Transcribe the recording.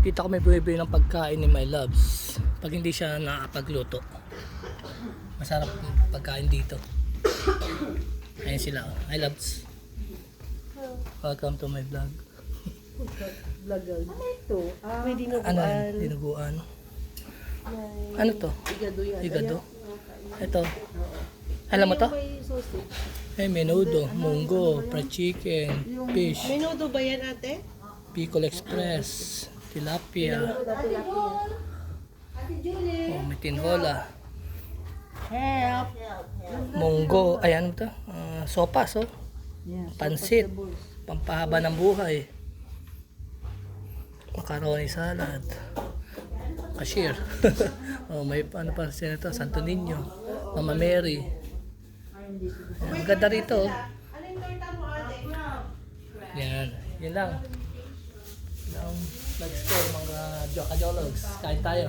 Kita ko may bumibili ng pagkain ni My Loves. Pag hindi siya nakapagluto. Masarap yung pagkain dito. Ayan sila. My Loves. Welcome to my vlog. Vlogger. Ano ito? May dinuguan. Ano yan? Dinuguan. Ano to? Igado yan. Igado. Ito. Alam mo to? May sausage. Menudo, munggo, fried chicken, fish, Menudo ba yan, ate? Pickle Express, tilapia, oh, may tinola, Help! munggo, ayan ito, sopas, oh, Yeah. pansit, pampahaba ng buhay, macaroni salad, cashier, oh, may ano pa siya nito, Santo Niño, Mama Mary. Ang ganda rito. Oh. Yan. Yan lang. Yung vlog store, mga Jokajologs. Kain tayo.